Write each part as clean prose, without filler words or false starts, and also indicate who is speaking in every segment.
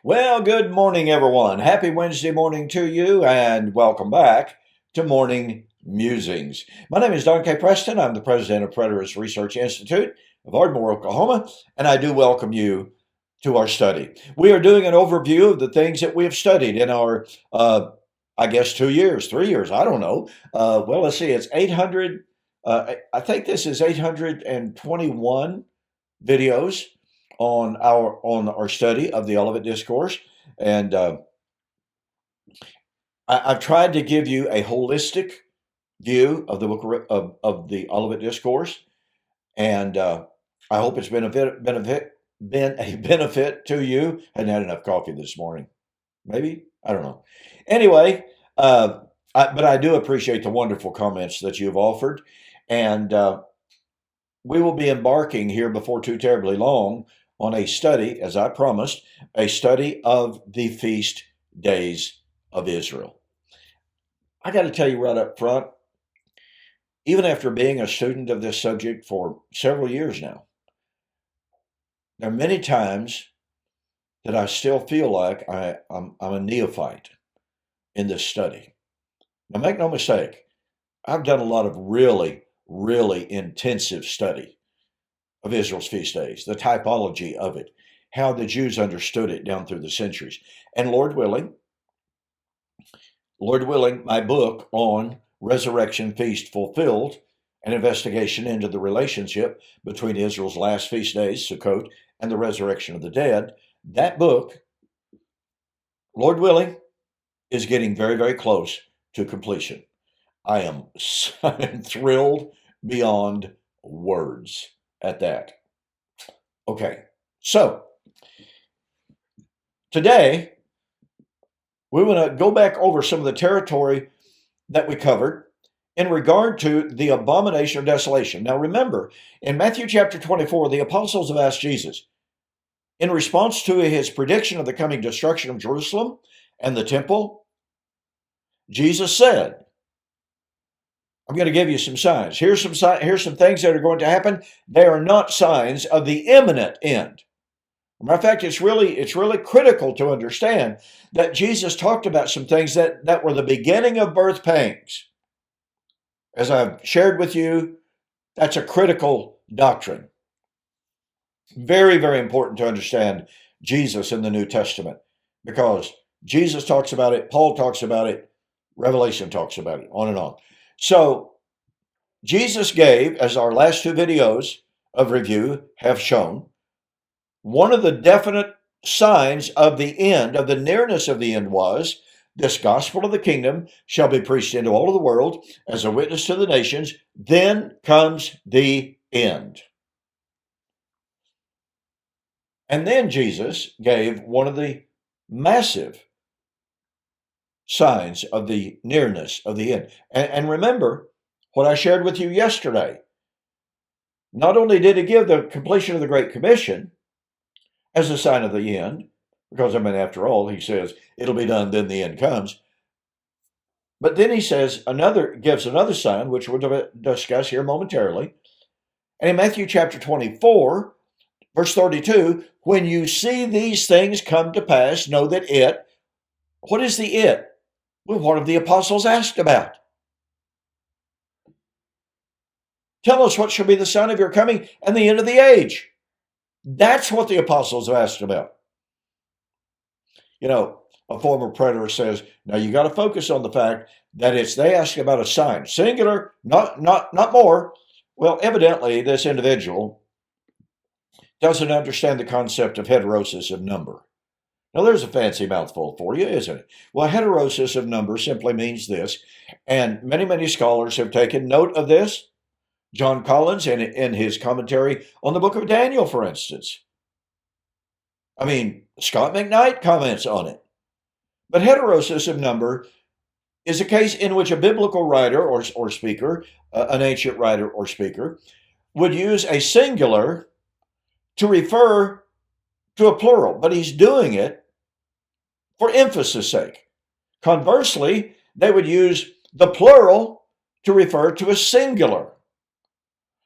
Speaker 1: Well, good morning, everyone. Happy Wednesday morning to you, and welcome back to Morning Musings. My name is Don K. Preston. I'm the president of Preterist Research Institute of Ardmore, Oklahoma, and I do welcome you to our study. We are doing an overview of the things that we have studied in our, I guess, 2 years, 3 years, I don't know. Well, let's see, it's 800, I think this is 821 videos on our study of the Olivet Discourse, and I've tried to give you a holistic view of the book of the Olivet Discourse, and I hope it's been a benefit to you. Hadn't had enough coffee this morning, maybe I don't know. Anyway, but I do appreciate the wonderful comments that you've offered, and we will be embarking here before too terribly long on a study, as I promised, a study of the feast days of Israel. I got to tell you right up front, even after being a student of this subject for several years now, there are many times that I still feel like I'm a neophyte in this study. Now, make no mistake, I've done a lot of really, really intensive study of Israel's feast days, the typology of it, how the Jews understood it down through the centuries. And Lord willing, my book on Resurrection Feast Fulfilled, an investigation into the relationship between Israel's last feast days, Sukkot, and the resurrection of the dead, that book, Lord willing, is getting very, very close to completion. I'm thrilled beyond words at that. Okay, so today we want to go back over some of the territory that we covered in regard to the abomination of desolation. Now remember, in Matthew chapter 24, the apostles have asked Jesus, in response to his prediction of the coming destruction of Jerusalem and the temple, Jesus said, I'm going to give you some signs. Here's some things that are going to happen. They are not signs of the imminent end. Matter of fact, it's really critical to understand that Jesus talked about some things that were the beginning of birth pangs. As I've shared with you, that's a critical doctrine. Very, very important to understand Jesus in the New Testament because Jesus talks about it, Paul talks about it, Revelation talks about it, on and on. So Jesus gave, as our last two videos of review have shown, one of the definite signs of the end, of the nearness of the end, was this gospel of the kingdom shall be preached into all of the world as a witness to the nations. Then comes the end. And then Jesus gave one of the massive signs of the nearness of the end. And remember what I shared with you yesterday. Not only did he give the completion of the Great Commission as a sign of the end, because, I mean, after all, he says, it'll be done, then the end comes. But then he gives another sign, which we'll discuss here momentarily. And in Matthew chapter 24, verse 32, when you see these things come to pass, know that what is the it? Well, what have the apostles asked about? Tell us what shall be the sign of your coming and the end of the age. That's what the apostles have asked about. You know, a former preterist says, now you got to focus on the fact that they ask about a sign, singular, not more. Well, evidently, this individual doesn't understand the concept of heterosis of number. Now, there's a fancy mouthful for you, isn't it? Well, heterosis of number simply means this, and many, many scholars have taken note of this. John Collins, in his commentary on the book of Daniel, for instance. I mean, Scott McKnight comments on it. But heterosis of number is a case in which a biblical writer or speaker, an ancient writer or speaker, would use a singular to refer to a plural, but he's doing it for emphasis sake. Conversely, they would use the plural to refer to a singular.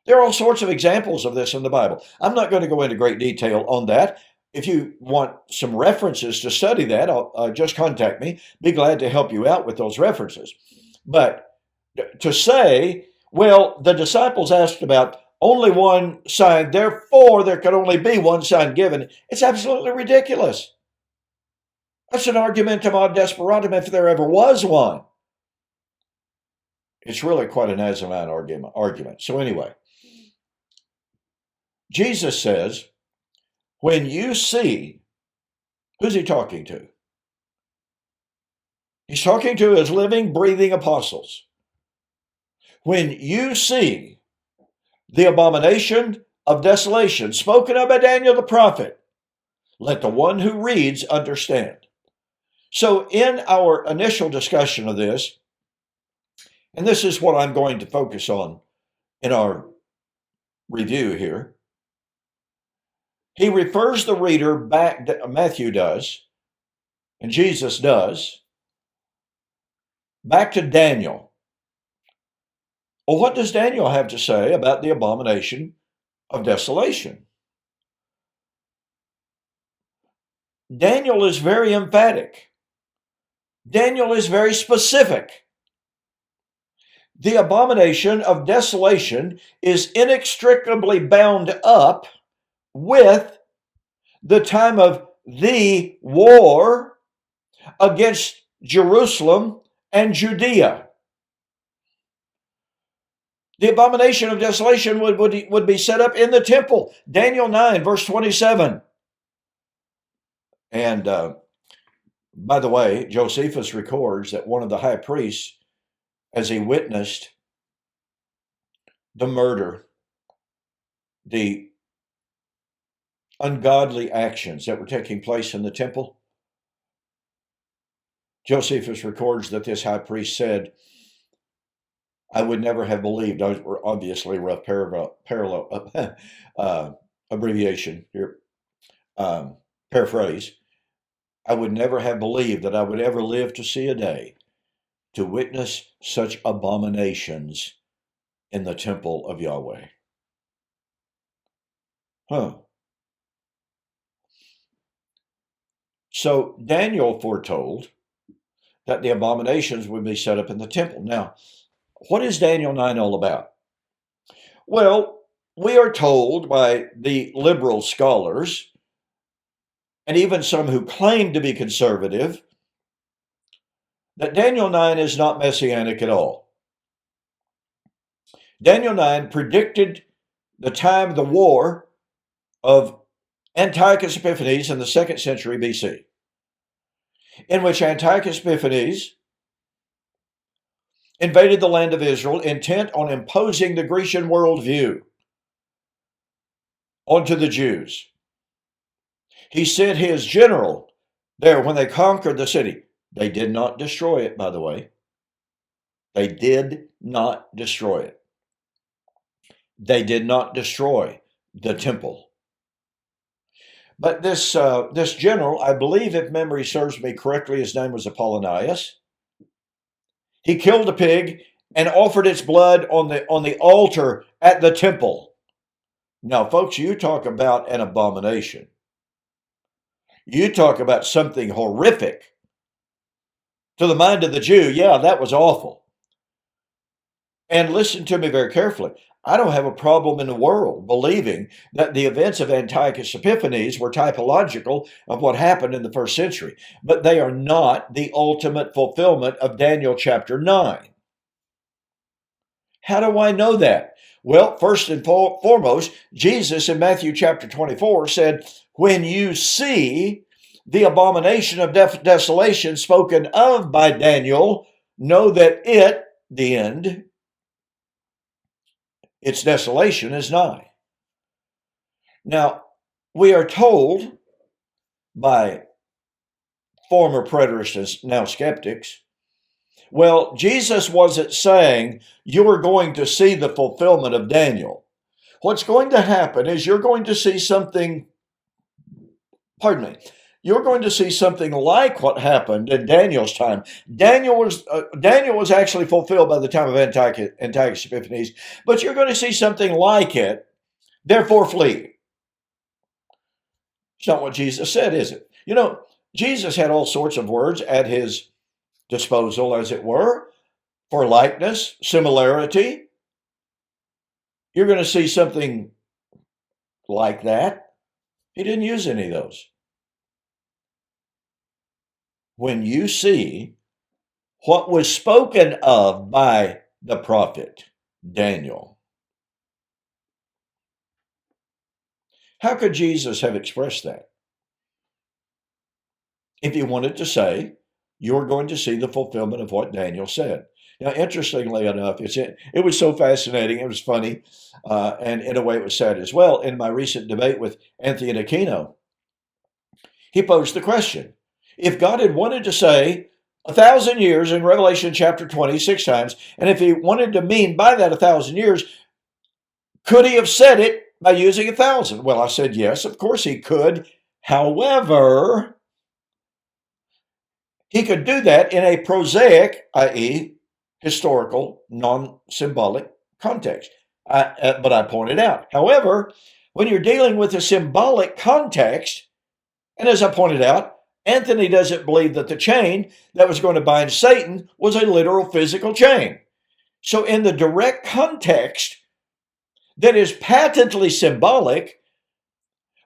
Speaker 1: There are all sorts of examples of this in the Bible. I'm not going to go into great detail on that. if you want some references to study that, just contact me. Be glad to help you out with those references. But to say, well, the disciples asked about only one sign, therefore there could only be one sign given, it's absolutely ridiculous. That's an argumentum ad desperatum if there ever was one. It's really quite an asinine argument. So anyway, Jesus says, when you see, who's he talking to? He's talking to his living, breathing apostles. When you see the abomination of desolation spoken of by Daniel the prophet, let the one who reads understand. So in our initial discussion of this, and this is what I'm going to focus on in our review here, he refers the reader back, Matthew does, and Jesus does, back to Daniel. Well, what does Daniel have to say about the abomination of desolation? Daniel is very emphatic. Daniel is very specific. The abomination of desolation is inextricably bound up with the time of the war against Jerusalem and Judea. The abomination of desolation would be set up in the temple. Daniel 9, verse 27. And by the way, Josephus records that one of the high priests, as he witnessed the murder, the ungodly actions that were taking place in the temple, Josephus records that this high priest said, I would never have believed, obviously rough abbreviation here, paraphrase, I would never have believed that I would ever live to see a day to witness such abominations in the temple of Yahweh. So Daniel foretold that the abominations would be set up in the temple. Now, what is Daniel 9 all about? Well, we are told by the liberal scholars, and even some who claim to be conservative, that Daniel 9 is not messianic at all. Daniel 9 predicted the time of the war of Antiochus Epiphanes in the 2nd century BC, in which Antiochus Epiphanes invaded the land of Israel, intent on imposing the Grecian worldview onto the Jews. He sent his general there when they conquered the city. They did not destroy it, by the way. They did not destroy it. They did not destroy the temple. But this general, I believe, if memory serves me correctly, his name was Apollonius. He killed a pig and offered its blood on the altar at the temple. Now, folks, you talk about an abomination. You talk about something horrific. To the mind of the Jew, yeah, that was awful. And listen to me very carefully. I don't have a problem in the world believing that the events of Antiochus Epiphanes were typological of what happened in the 1st century, but they are not the ultimate fulfillment of Daniel chapter 9. How do I know that? Well, first and foremost, Jesus in Matthew chapter 24 said, when you see the abomination of desolation spoken of by Daniel, know that it, the end, its desolation is nigh. Now, we are told by former preterists and now skeptics, well, Jesus wasn't saying you are going to see the fulfillment of Daniel. What's going to happen is you're going to see something, you're going to see something like what happened in Daniel's time. Daniel was actually fulfilled by the time of Antiochus Epiphanes, but you're going to see something like it, therefore flee. It's not what Jesus said, is it? Jesus had all sorts of words at his disposal, as it were, for likeness, similarity. You're going to see something like that. He didn't use any of those. When you see what was spoken of by the prophet Daniel, how could Jesus have expressed that? If he wanted to say, you're going to see the fulfillment of what Daniel said. Now, interestingly enough, it was so fascinating, it was funny, and in a way it was sad as well. In my recent debate with Anthony Aquino, he posed the question, if God had wanted to say 1,000 years in Revelation chapter 20 6 times, and if he wanted to mean by that 1,000 years, could he have said it by using 1,000? Well, I said, yes, of course he could. However, he could do that in a prosaic, i.e., historical, non-symbolic context. But I pointed out, however, when you're dealing with a symbolic context, and as I pointed out, Anthony doesn't believe that the chain that was going to bind Satan was a literal physical chain. So in the direct context that is patently symbolic,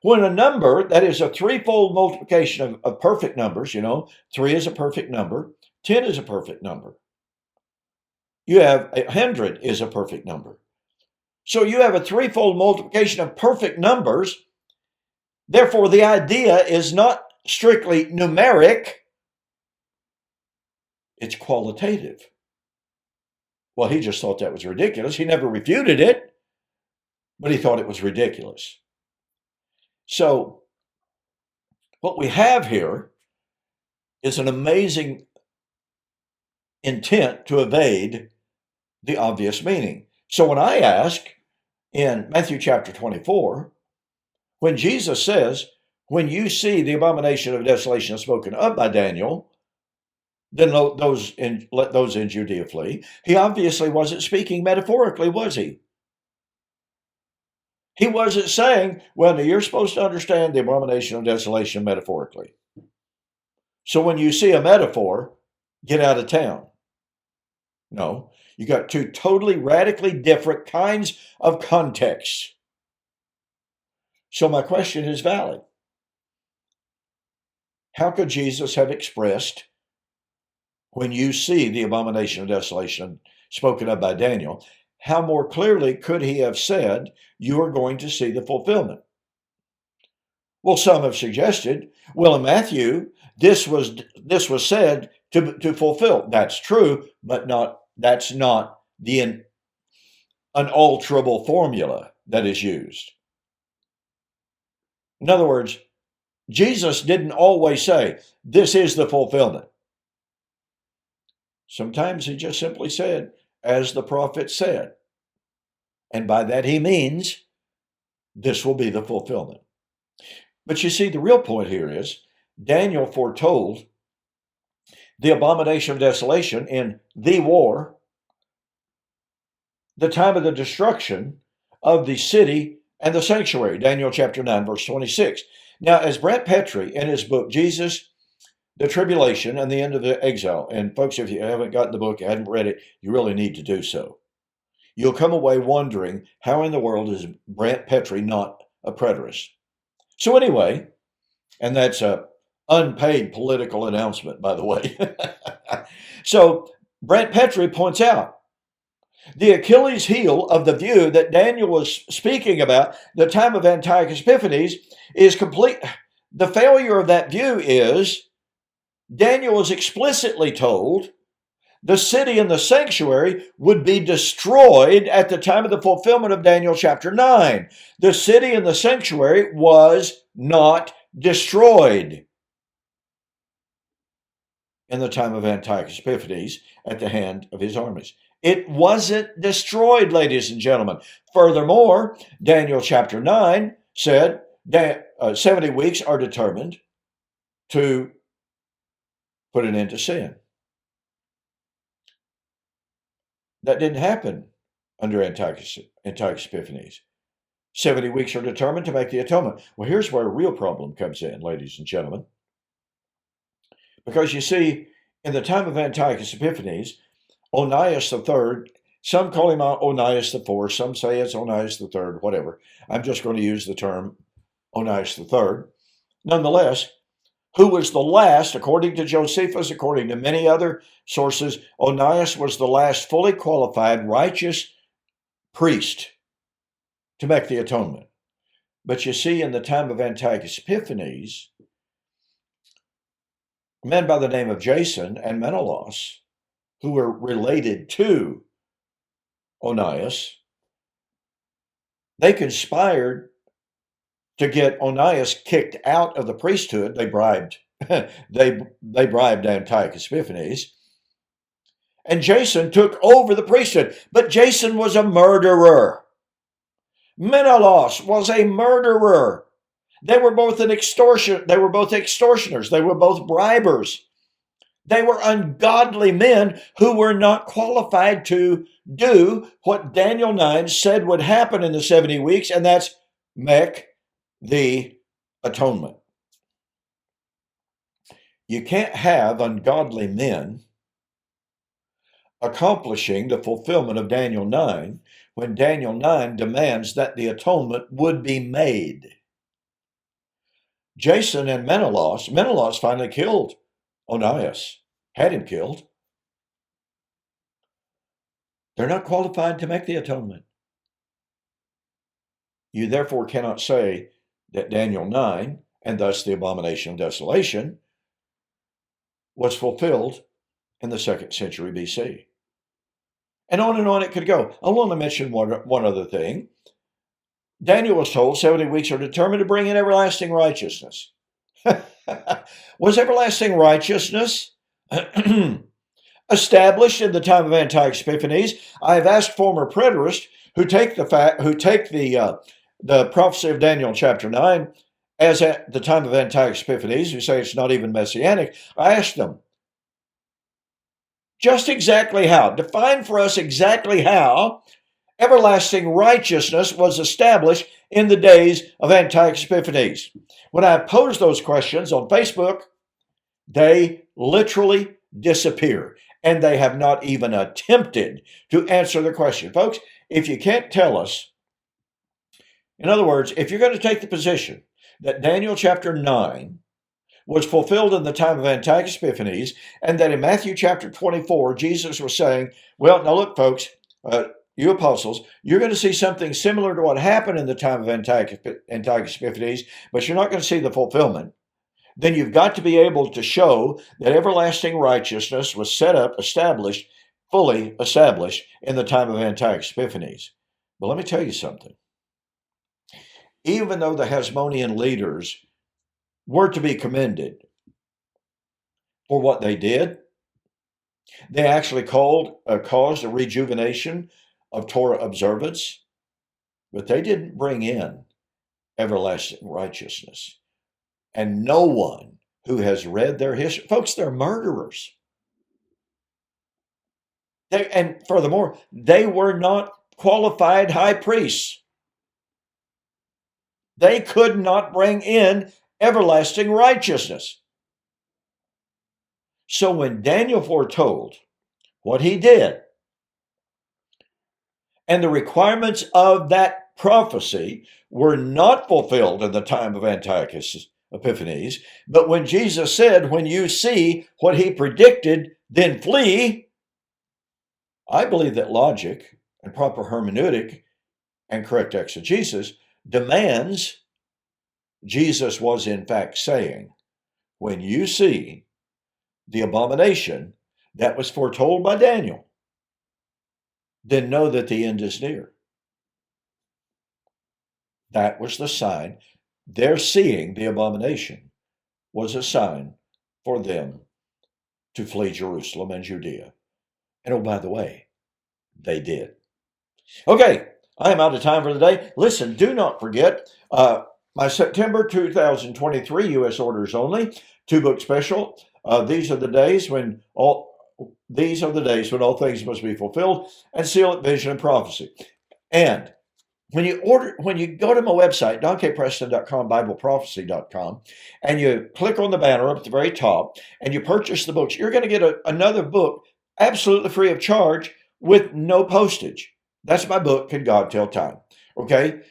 Speaker 1: when a number that is a threefold multiplication of perfect numbers, 3 is a perfect number, 10 is a perfect number. You have 100 is a perfect number. So you have a threefold multiplication of perfect numbers. Therefore, the idea is not strictly numeric, it's qualitative. Well, he just thought that was ridiculous. He never refuted it, but he thought it was ridiculous. So what we have here is an amazing intent to evade the obvious meaning. So when I ask in Matthew chapter 24, when Jesus says, when you see the abomination of desolation spoken of by Daniel, then let those in Judea flee. He obviously wasn't speaking metaphorically, was he? He wasn't saying, well, now you're supposed to understand the abomination of desolation metaphorically. So when you see a metaphor, get out of town. No, you got two totally radically different kinds of contexts. So my question is valid. How could Jesus have expressed, when you see the abomination of desolation spoken of by Daniel, how more clearly could he have said, you are going to see the fulfillment? Well, some have suggested, well, in Matthew, this was said to fulfill. That's true, but that's not the unalterable formula that is used. In other words, Jesus didn't always say, this is the fulfillment. Sometimes he just simply said, as the prophet said. And by that he means, this will be the fulfillment. But you see, the real point here is, Daniel foretold the abomination of desolation in the war, the time of the destruction of the city and the sanctuary, Daniel chapter 9, verse 26. Now, as Brent Petrie in his book, Jesus, the Tribulation and the End of the Exile, and folks, if you haven't gotten the book, you haven't read it, you really need to do so. You'll come away wondering, how in the world is Brent Petrie not a preterist? So anyway, and that's a unpaid political announcement, by the way. So Brent Petrie points out, the Achilles heel of the view that Daniel was speaking about, the time of Antiochus Epiphanes, is complete. The failure of that view is Daniel was explicitly told the city and the sanctuary would be destroyed at the time of the fulfillment of Daniel chapter 9. The city and the sanctuary was not destroyed in the time of Antiochus Epiphanes at the hand of his armies. It wasn't destroyed, ladies and gentlemen. Furthermore, Daniel chapter 9 said that 70 weeks are determined to put an end to sin. That didn't happen under Antiochus Epiphanes. 70 weeks are determined to make the atonement. Well, here's where a real problem comes in, ladies and gentlemen. Because you see, in the time of Antiochus Epiphanes, Onias III, some call him Onias IV, some say it's Onias III, whatever. I'm just going to use the term Onias III. Nonetheless, who was the last, according to Josephus, according to many other sources, Onias was the last fully qualified righteous priest to make the atonement. But you see, in the time of Antiochus Epiphanes, men by the name of Jason and Menelaus, who were related to Onias, they conspired to get Onias kicked out of the priesthood. They bribed they bribed Antiochus Epiphanes. And Jason took over the priesthood. But Jason was a murderer. Menelaus was a murderer. They were both extortioners. They were both bribers. They were ungodly men who were not qualified to do what Daniel 9 said would happen in the 70 weeks, and that's make the atonement. You can't have ungodly men accomplishing the fulfillment of Daniel 9 when Daniel 9 demands that the atonement would be made. Jason and Menelaus finally killed Onias, had him killed. They're not qualified to make the atonement. You therefore cannot say that Daniel 9, and thus the Abomination of Desolation, was fulfilled in the 2nd century BC. And on it could go. I want to mention one other thing. Daniel was told 70 weeks are determined to bring in everlasting righteousness. Was everlasting righteousness established in the time of Antiochus Epiphanes? I have asked former preterists who take the prophecy of Daniel chapter 9 as at the time of Antiochus Epiphanes, who say it's not even messianic. I asked them, just exactly how, define for us exactly how everlasting righteousness was established in the days of Antiochus Epiphanes. When I posed those questions on Facebook, they literally disappear, and they have not even attempted to answer the question. Folks, if you can't tell us, in other words, if you're going to take the position that Daniel chapter 9 was fulfilled in the time of Antiochus Epiphanes, and that in Matthew chapter 24, Jesus was saying, well, now look, folks, you apostles, you're going to see something similar to what happened in the time of Antiochus Epiphanes, but you're not going to see the fulfillment. Then you've got to be able to show that everlasting righteousness was fully established in the time of Antiochus Epiphanes. But let me tell you something. Even though the Hasmonean leaders were to be commended for what they did, they actually caused a rejuvenation of Torah observance, but they didn't bring in everlasting righteousness. And no one who has read their history, folks, they're murderers. And furthermore, they were not qualified high priests. They could not bring in everlasting righteousness. So when Daniel foretold what he did, and the requirements of that prophecy were not fulfilled in the time of Antiochus Epiphanes, but when Jesus said, when you see what he predicted, then flee, I believe that logic and proper hermeneutic and correct exegesis demands Jesus was in fact saying, when you see the abomination that was foretold by Daniel, then know that the end is near. That was the sign. Their seeing the abomination was a sign for them to flee Jerusalem and Judea. And oh, by the way, they did. Okay, I am out of time for the day. Listen, do not forget my September 2023 U.S. orders only 2-book special. These are the days when all things must be fulfilled, and seal it, vision, and prophecy. And when you go to my website, donkpreston.com, bibleprophecy.com, and you click on the banner up at the very top and you purchase the books, you're going to get another book absolutely free of charge with no postage. That's my book, Can God Tell Time? Okay.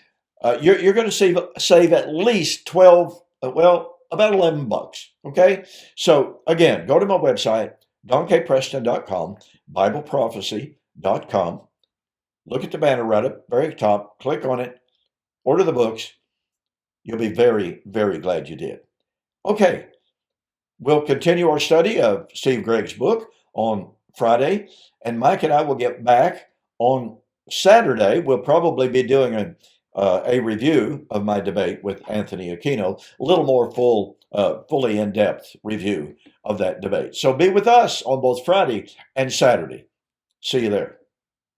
Speaker 1: You're going to save at least 12, about 11 bucks. Okay. So again, go to my website, donkpreston.com, bibleprophecy.com. Look at the banner right up very top, click on it, order the books. You'll be very, very glad you did. Okay, we'll continue our study of Steve Gregg's book on Friday, and Mike and I will get back on Saturday. We'll probably be doing a review of my debate with Anthony Aquino, a little more fully in-depth review of that debate. So be with us on both Friday and Saturday. See you there.